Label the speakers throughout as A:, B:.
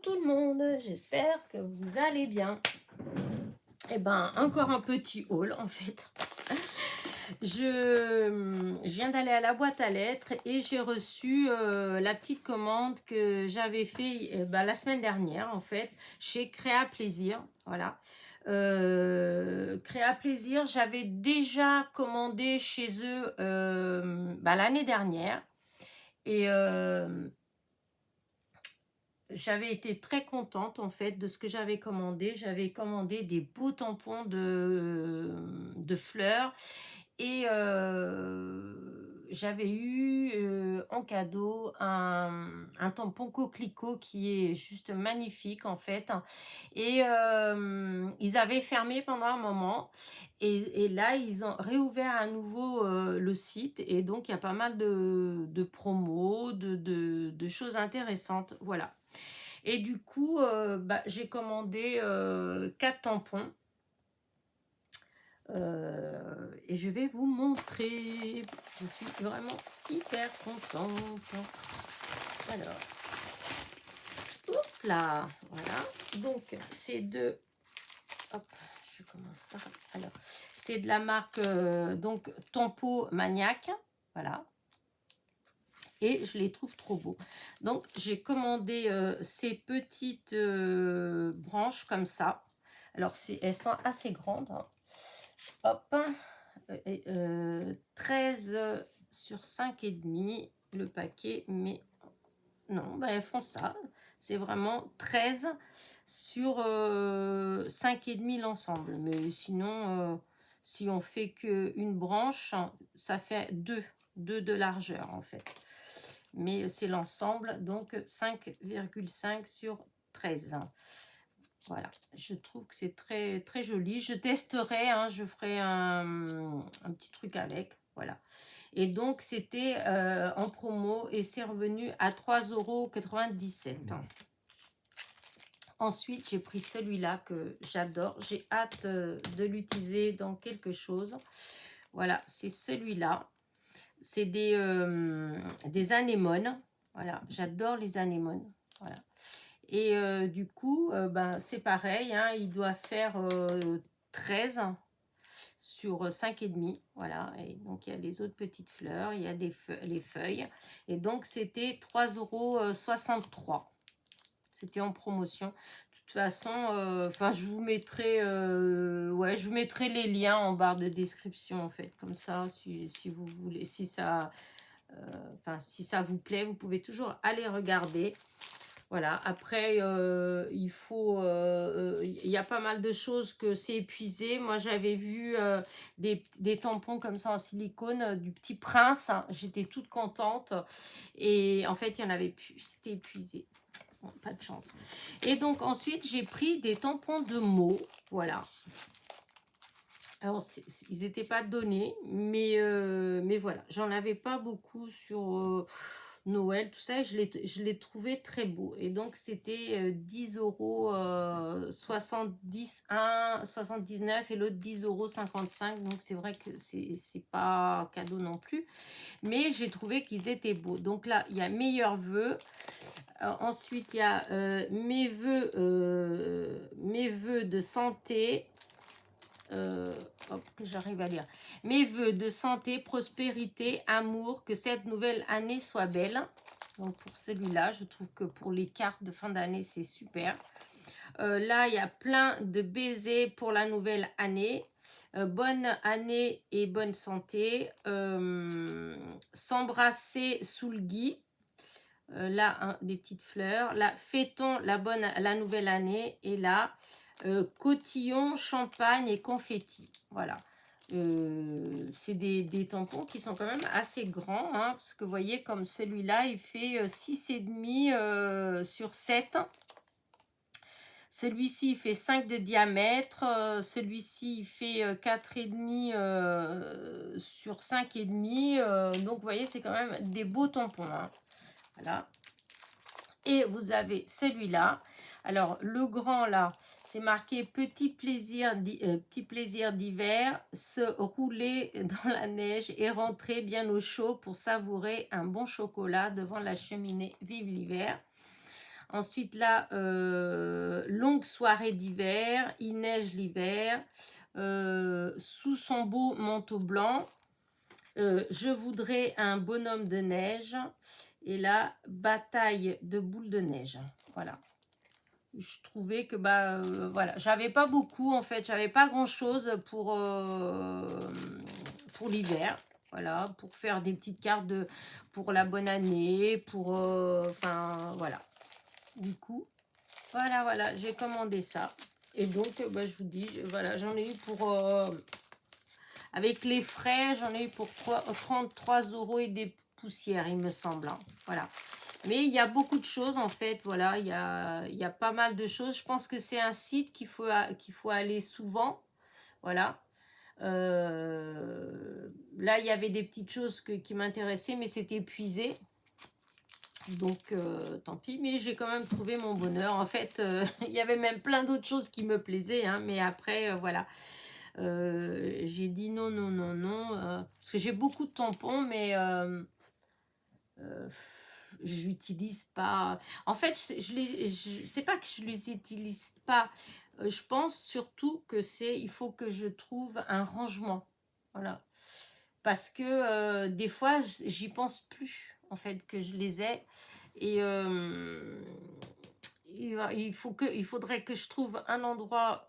A: tout le monde, j'espère que vous allez bien. Eh ben, encore un petit haul en fait. Je viens d'aller à la boîte à lettres et j'ai reçu la petite commande que j'avais fait la semaine dernière en fait chez Créa Plaisir. Voilà. Créa Plaisir, j'avais déjà commandé chez eux l'année dernière et j'avais été très contente en fait de ce que j'avais commandé. J'avais commandé des beaux tampons de fleurs et j'avais eu en cadeau un tampon coquelicot qui est juste magnifique en fait. Et ils avaient fermé pendant un moment et là ils ont réouvert à nouveau le site et donc il y a pas mal de promos, de choses intéressantes. Voilà. Et du coup, j'ai commandé 4 tampons. Et je vais vous montrer. Je suis vraiment hyper contente. Alors, hop là, voilà. Donc, c'est de... Hop, je commence par... Alors, c'est de la marque donc Tempo Maniac. Voilà. Et je les trouve trop beaux. Donc, j'ai commandé ces petites branches comme ça. Alors, elles sont assez grandes. Hein. Hop, 13 sur 5,5 le paquet, mais non, elles font ça. C'est vraiment 13 sur 5,5 l'ensemble. Mais sinon, si on fait qu'une branche, ça fait 2 de largeur en fait. Mais c'est l'ensemble, donc 5,5 sur 13. Voilà, je trouve que c'est très, très joli. Je testerai, hein, je ferai un petit truc avec. Voilà. Et donc, c'était en promo et c'est revenu à 3,97 €. Ensuite, j'ai pris celui-là que j'adore. J'ai hâte de l'utiliser dans quelque chose. Voilà, c'est celui-là. C'est des anémones. Voilà, j'adore les anémones. Voilà. Et du coup, c'est pareil, hein, il doit faire 13 sur 5,5. Voilà, et donc il y a les autres petites fleurs, il y a les feuilles. Et donc, c'était 3,63 €. C'était en promotion. De toute façon, je vous mettrai je vous mettrai les liens en barre de description, en fait. Comme ça, si vous voulez, si ça vous plaît, vous pouvez toujours aller regarder. Voilà, après, il y a pas mal de choses que c'est épuisé. Moi, j'avais vu des tampons comme ça en silicone, du Petit Prince. J'étais toute contente. Et en fait, il n'y en avait plus. C'était épuisé. Bon, pas de chance. Et donc, ensuite, j'ai pris des tampons de mots. Voilà. Alors, ils n'étaient pas donnés, mais voilà. J'en avais pas beaucoup sur Noël, tout ça. Je les trouvais très beaux. Et donc, c'était 10,70 €, un 79 et l'autre 10,55 €. Donc, c'est vrai que c'est pas cadeau non plus. Mais j'ai trouvé qu'ils étaient beaux. Donc là, il y a meilleurs vœux. Ensuite, il y a mes vœux de santé. Que j'arrive à lire. Mes vœux de santé, prospérité, amour, que cette nouvelle année soit belle. Donc pour celui-là, je trouve que pour les cartes de fin d'année, c'est super. Là, il y a plein de baisers pour la nouvelle année. Bonne année et bonne santé. S'embrasser sous le gui. Là, des petites fleurs. Là, fêtons la nouvelle année. Et là, cotillon, champagne et confetti. Voilà. C'est des tampons qui sont quand même assez grands. Hein, parce que vous voyez, comme celui-là, il fait 6,5 sur 7. Celui-ci, il fait 5 de diamètre. Celui-ci, il fait 4,5 sur 5,5. Donc, vous voyez, c'est quand même des beaux tampons. Hein. Voilà. Et vous avez celui-là. Alors, le grand, là, c'est marqué petit plaisir d'hiver, se rouler dans la neige et rentrer bien au chaud pour savourer un bon chocolat devant la cheminée. Vive l'hiver. Ensuite, là, longue soirée d'hiver, il neige l'hiver, sous son beau manteau blanc, je voudrais un bonhomme de neige. Et là, bataille de boules de neige. Voilà. Je trouvais que, voilà, j'avais pas beaucoup, en fait. J'avais pas grand-chose pour l'hiver. Voilà, pour faire des petites cartes pour la bonne année, enfin, voilà. Du coup, voilà, j'ai commandé ça. Et donc, je vous dis, voilà, j'en ai eu avec les frais, j'en ai eu pour 33 € et des poussières, il me semble. Hein. Voilà. Mais il y a beaucoup de choses, en fait. Voilà, il y a pas mal de choses. Je pense que c'est un site qu'il faut aller souvent. Voilà. Là, il y avait des petites choses qui m'intéressaient, mais c'était épuisé. Donc, tant pis. Mais j'ai quand même trouvé mon bonheur. En fait, il y avait même plein d'autres choses qui me plaisaient. Hein, mais après, voilà. J'ai dit non, non, non, non. Parce que j'ai beaucoup de tampons, mais j'utilise pas. En fait, c'est pas que je les utilise pas. Je pense surtout que il faut que je trouve un rangement. Voilà. Parce que des fois, j'y pense plus, en fait, que je les ai. Et il faudrait que je trouve un endroit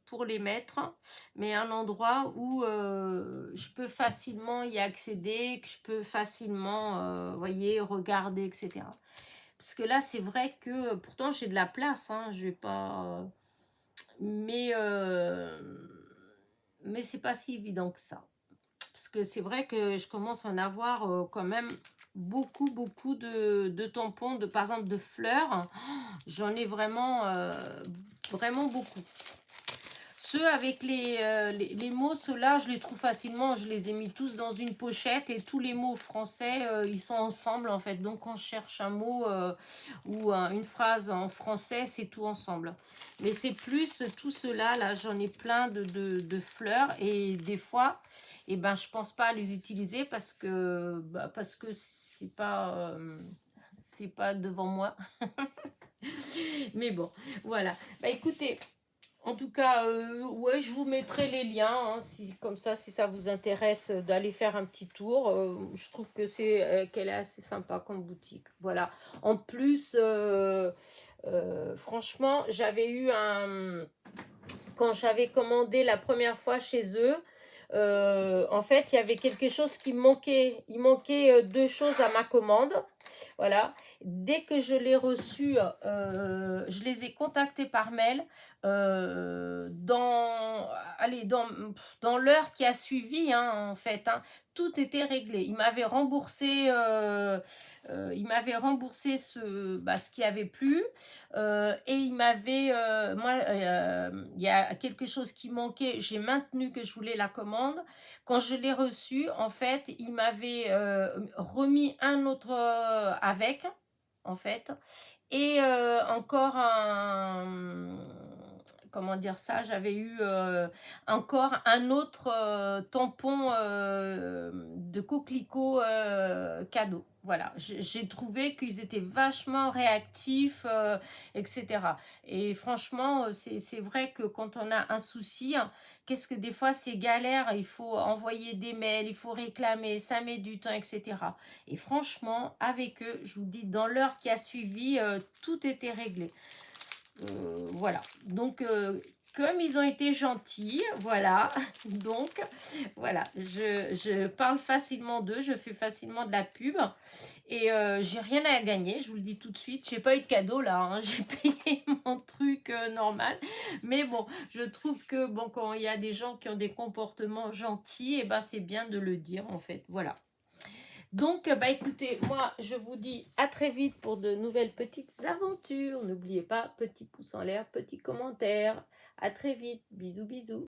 A: pour les mettre, mais un endroit où je peux facilement y accéder, que je peux facilement, voyez, regarder, etc. Parce que là, c'est vrai que pourtant j'ai de la place, hein, je vais pas, mais c'est pas si évident que ça. Parce que c'est vrai que je commence à en avoir quand même beaucoup de tampons, par exemple de fleurs. J'en ai vraiment beaucoup. Ceux avec les mots, ceux-là, je les trouve facilement. Je les ai mis tous dans une pochette et tous les mots français, ils sont ensemble en fait. Donc, quand je cherche un mot ou une phrase en français, c'est tout ensemble. Mais c'est plus tout cela, là, j'en ai plein de fleurs et des fois, eh ben, je pense pas à les utiliser parce que c'est pas devant moi. Mais bon, voilà. Bah écoutez, en tout cas, ouais, je vous mettrai les liens, hein, comme ça, si ça vous intéresse d'aller faire un petit tour. Je trouve que qu'elle est assez sympa comme boutique. Voilà. En plus, franchement, quand j'avais commandé la première fois chez eux, en fait, il y avait quelque chose qui me manquait. Il manquait deux choses à ma commande. Voilà. Dès que je l'ai reçu, je les ai contactés par mail. Dans l'heure qui a suivi, hein, en fait, hein, tout était réglé. Il m'avait remboursé, ce qui avait plu. Et il y a quelque chose qui manquait. J'ai maintenu que je voulais la commande. Quand je l'ai reçu, en fait, il m'avait remis un autre avec, en fait, et encore comment dire ça, j'avais eu encore un autre tampon de coquelicot cadeau. Voilà, j'ai trouvé qu'ils étaient vachement réactifs, etc. Et franchement, c'est vrai que quand on a un souci, qu'est-ce que des fois c'est galère, il faut envoyer des mails, il faut réclamer, ça met du temps, etc. Et franchement, avec eux, je vous dis, dans l'heure qui a suivi, tout était réglé. Voilà, donc comme ils ont été gentils, voilà, donc voilà, je parle facilement d'eux, je fais facilement de la pub et j'ai rien à gagner, je vous le dis tout de suite, j'ai pas eu de cadeau là, hein, j'ai payé mon truc normal, mais bon, je trouve que bon, quand il y a des gens qui ont des comportements gentils, et ben c'est bien de le dire en fait, voilà. Donc, écoutez, moi, je vous dis à très vite pour de nouvelles petites aventures. N'oubliez pas, petit pouce en l'air, petit commentaire. À très vite. Bisous, bisous.